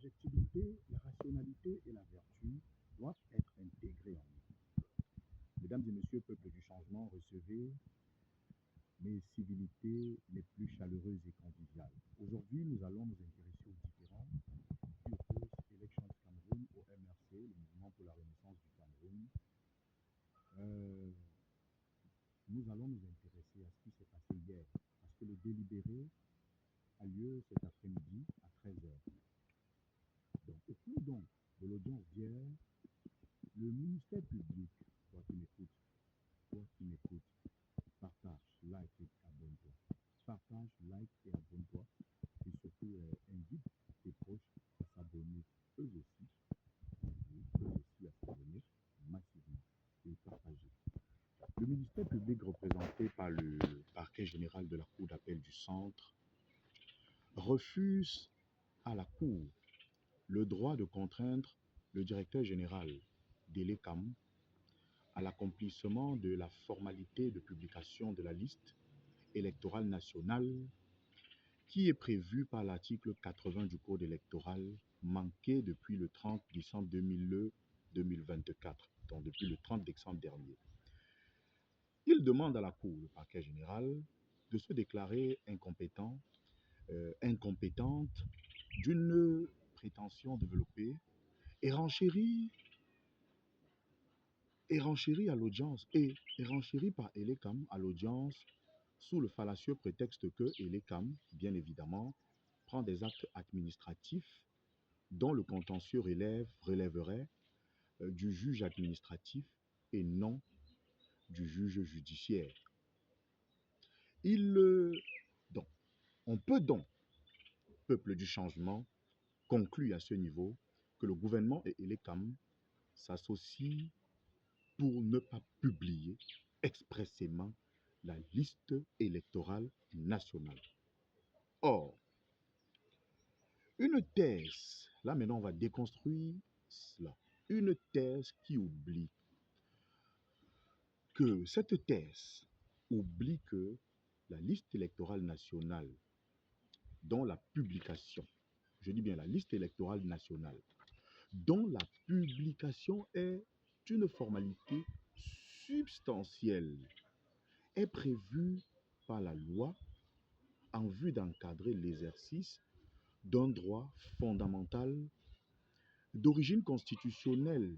L'objectivité, la rationalité et la vertu doivent être intégrées en nous. Mesdames et messieurs, peuple du changement, recevez mes civilités les plus chaleureuses et conviviales. Aujourd'hui, nous allons nous intéresser aux différents qui opposent Elections Cameroun au MRC, le mouvement pour la renaissance du Cameroun. Euh, nous allons nous intéresser à ce qui s'est passé hier, parce que le délibéré a lieu cet après-midi à 13h. Donc, au cours donc de l'audience d'hier, le ministère public, toi qui m'écoutes, partage, like et abonne-toi. Partage, like et abonne-toi. Et surtout, invite tes proches à s'abonner eux aussi à s'abonner massivement et partager. Le ministère public représenté par le parquet général de la Cour d'appel du Centre refuse à la Cour le droit de contraindre le directeur général d'Elecam à l'accomplissement de la formalité de publication de la liste électorale nationale qui est prévue par l'article 80 du Code électoral manqué depuis le 30 décembre 2024, donc depuis le 30 décembre dernier. Il demande à la Cour, le parquet général, de se déclarer incompétente d'une prétention développée et renchérit à l'audience et renchérit par Elecam à l'audience sous le fallacieux prétexte que Elecam, bien évidemment, prend des actes administratifs dont le contentieux relèverait du juge administratif et non du juge judiciaire. Donc, on peut donc, peuple du changement, conclure à ce niveau que le gouvernement et Elecam s'associent pour ne pas publier expressément la liste électorale nationale. Or, une thèse, là maintenant on va déconstruire cela, une thèse qui oublie que cette thèse oublie que la liste électorale nationale dont la publication, je dis bien la liste électorale nationale, dont la publication est une formalité substantielle, est prévue par la loi en vue d'encadrer l'exercice d'un droit fondamental d'origine constitutionnelle.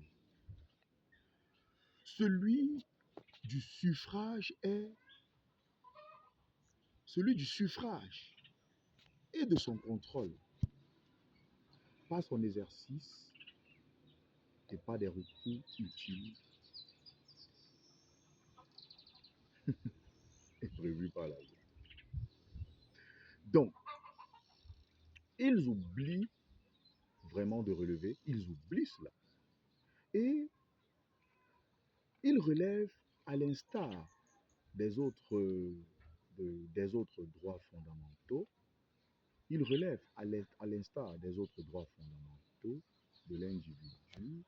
Celui du suffrage et de son contrôle par son exercice et pas des recours utiles et prévus par la loi. Donc, ils oublient vraiment de relever, ils oublient cela. Et ils relèvent, à l'instar des autres droits fondamentaux, ils relèvent, à l'instar des autres droits fondamentaux de l'individu,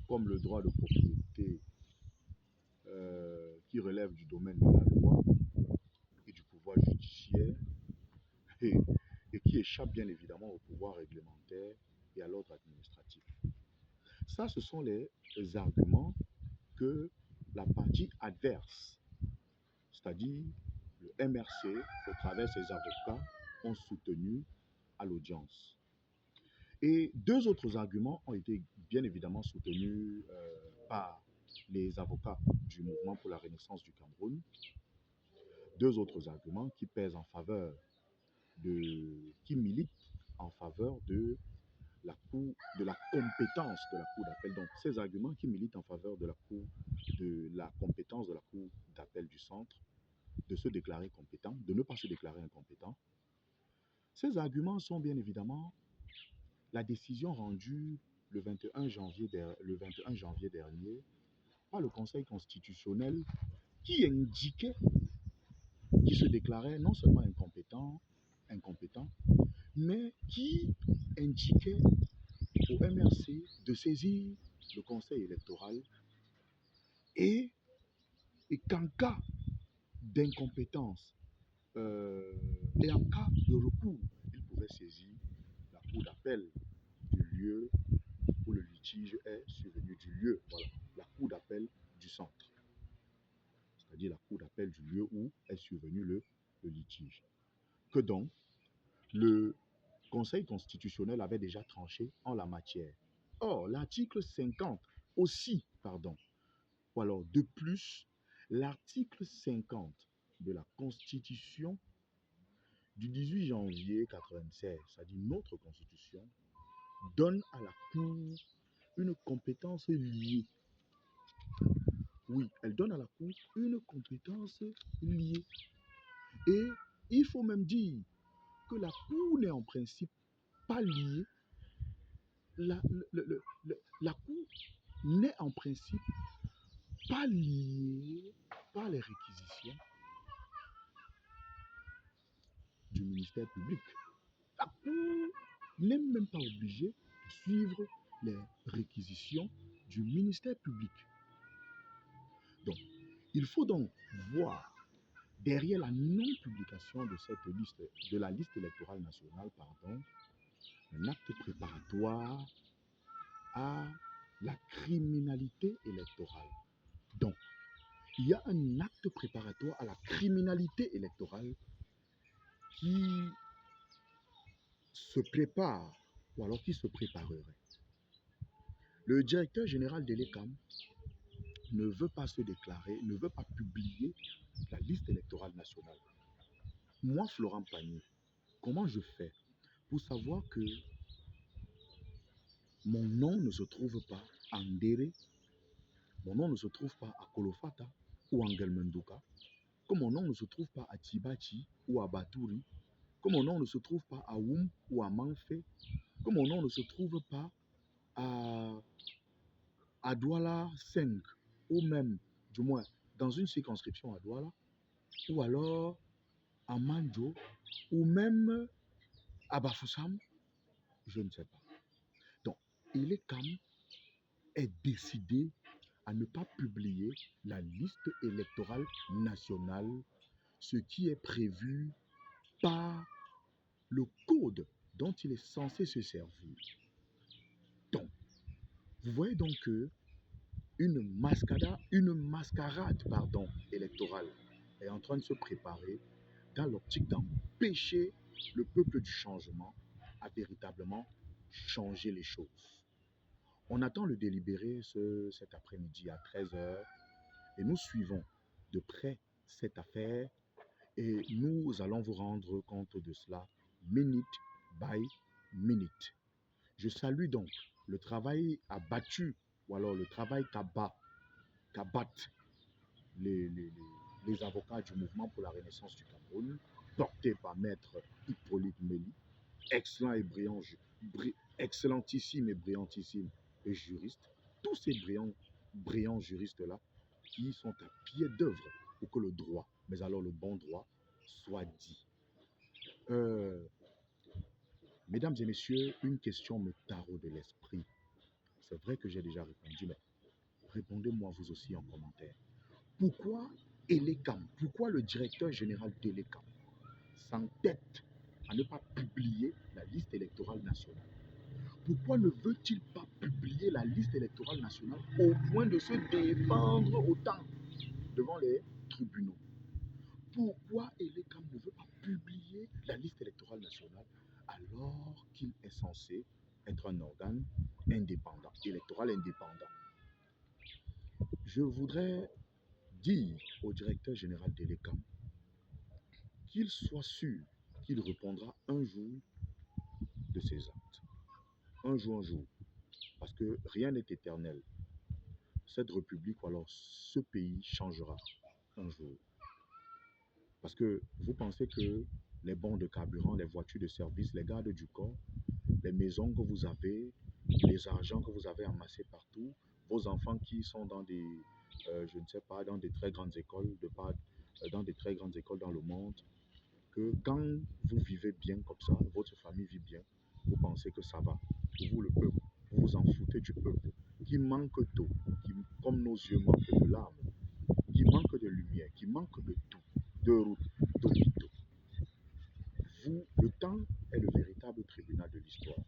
comme le droit de propriété qui relève du domaine de la loi et du pouvoir judiciaire, et, qui échappe bien évidemment au pouvoir réglementaire et à l'ordre administratif. Ça, ce sont les arguments que la partie adverse, c'est-à-dire le MRC, au travers de ses avocats, ont soutenu à l'audience. Et deux autres arguments ont été bien évidemment soutenus par les avocats du mouvement pour la renaissance du Cameroun. Deux autres arguments qui pèsent en faveur qui militent en faveur de la compétence de la Cour d'appel. Donc, ces arguments qui militent en faveur de la compétence de la Cour d'appel du centre, de se déclarer compétent, de ne pas se déclarer incompétent. Ces arguments sont bien évidemment la décision rendue le 21 janvier dernier par le Conseil constitutionnel qui indiquait qu'il se déclarait non seulement incompétent, mais qui indiquait au MRC de saisir le Conseil électoral et qu'en cas d'incompétence et en cas de recours, il pouvait saisir la cour d'appel du lieu où le litige est survenu, du lieu, voilà, la cour d'appel du centre, c'est-à-dire la cour d'appel du lieu où est survenu le litige. Que donc, le Conseil constitutionnel avait déjà tranché en la matière. Or, l'article 50 aussi, pardon, ou alors de plus, l'article 50 de la Constitution du 18 janvier 1996, c'est-à-dire notre Constitution, donne à la Cour une compétence liée. Oui, elle donne à la Cour une compétence liée. Et il faut même dire que la Cour n'est en principe pas liée. La Cour n'est en principe pas liée par les réquisitions du ministère public. La Cour n'est même pas obligée de suivre les réquisitions du ministère public. Donc, il faut donc voir derrière la non-publication de cette liste, de la liste électorale nationale, pardon, un acte préparatoire à la criminalité électorale. Donc, il y a un acte préparatoire à la criminalité électorale qui se prépare, ou alors qui se préparerait. Le directeur général de l'ECAM ne veut pas se déclarer, ne veut pas publier la liste électorale nationale. Moi, Florent Pagny, comment je fais pour savoir que mon nom ne se trouve pas en Ndéré, mon nom ne se trouve pas à Kolofata ou en Gelmenduka, que mon nom ne se trouve pas à Tibati ou à Batouri, que mon nom ne se trouve pas à Oum ou à Manfé, que mon nom ne se trouve pas à Douala 5, ou même, du moins, dans une circonscription à Douala, ou alors à Manjo, ou même à Bafoussam, je ne sais pas. Donc, l'ECAM est décidé à ne pas publier la liste électorale nationale, ce qui est prévu par le code dont il est censé se servir. Donc, vous voyez donc que une mascarade électorale est en train de se préparer dans l'optique d'empêcher le peuple du changement à véritablement changer les choses. On attend le délibéré cet après-midi à 13h et nous suivons de près cette affaire et nous allons vous rendre compte de cela minute by minute. Je salue donc le travail abattu ou alors le travail qu'abattent les avocats du mouvement pour la renaissance du Cameroun, porté par Maître Hippolyte Méli, excellent et brillant, excellentissime et brillantissime juriste. Tous ces brillants juristes-là qui sont à pied d'œuvre pour que le droit, mais alors le bon droit, soit dit. Mesdames et messieurs, une question me taraude de l'esprit. C'est vrai que j'ai déjà répondu, mais répondez-moi vous aussi en commentaire. Pourquoi l'ECAM, pourquoi le directeur général de l'ECAM s'entête à ne pas publier la liste électorale nationale? Pourquoi ne veut-il pas publier la liste électorale nationale au point de se défendre autant devant les tribunaux? Pourquoi l'ECAM ne veut pas publier la liste électorale nationale alors qu'il est censé être un organe indépendant, électoral indépendant? Je voudrais dire au directeur général de l'ECAM qu'il soit sûr qu'il répondra un jour de ses actes. Un jour, parce que rien n'est éternel. Cette république ou alors ce pays changera un jour. Parce que vous pensez que les bons de carburant, les voitures de service, les gardes du corps, les maisons que vous avez, les argents que vous avez amassés partout, vos enfants qui sont dans des, je ne sais pas, dans des très grandes écoles, dans des très grandes écoles dans le monde, que quand vous vivez bien comme ça, votre famille vit bien, vous pensez que ça va. Pour vous, le peuple, vous vous en foutez du peuple qui manque d'eau, qui, comme nos yeux manquent de larmes, qui manque de lumière, qui manque de tout, de routes, d'hôpitaux. Vous, le temps est le véritable tribunal de l'histoire.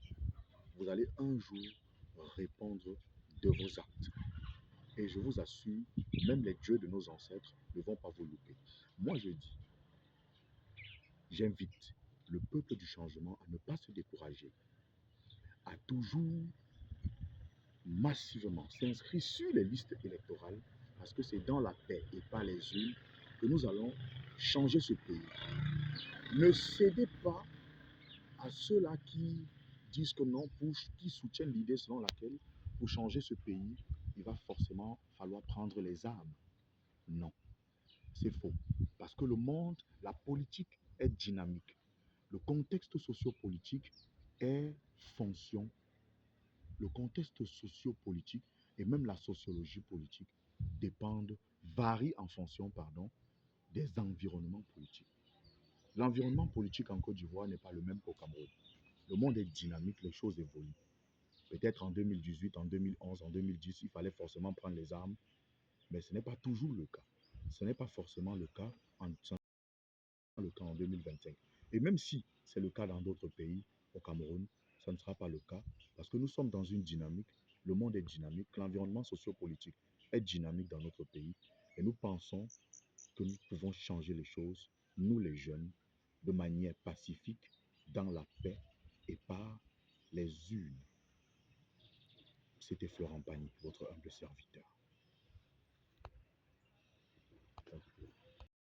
Vous allez un jour répondre de vos actes. Et je vous assure, même les dieux de nos ancêtres ne vont pas vous louper. Moi, je dis, j'invite le peuple du changement à ne pas se décourager, à toujours massivement s'inscrire sur les listes électorales, parce que c'est dans la paix et pas les urnes que nous allons changer ce pays. Ne cédez pas à ceux-là qui disent que non, qui soutiennent l'idée selon laquelle pour changer ce pays, il va forcément falloir prendre les armes. Non, c'est faux. Parce que le monde, la politique est dynamique. Le contexte sociopolitique est fonction. Le contexte sociopolitique et même la sociologie politique varient en fonction, des environnements politiques. L'environnement politique en Côte d'Ivoire n'est pas le même qu'au Cameroun. Le monde est dynamique, les choses évoluent. Peut-être en 2018, en 2011, en 2010, il fallait forcément prendre les armes, mais ce n'est pas toujours le cas. Ce n'est pas forcément le cas en 2025. Et même si c'est le cas dans d'autres pays, au Cameroun, ça ne sera pas le cas parce que nous sommes dans une dynamique, le monde est dynamique, l'environnement sociopolitique est dynamique dans notre pays et nous pensons que nous pouvons changer les choses, nous les jeunes, de manière pacifique, dans la paix et par les urnes. C'était Florent Pagny, votre humble serviteur.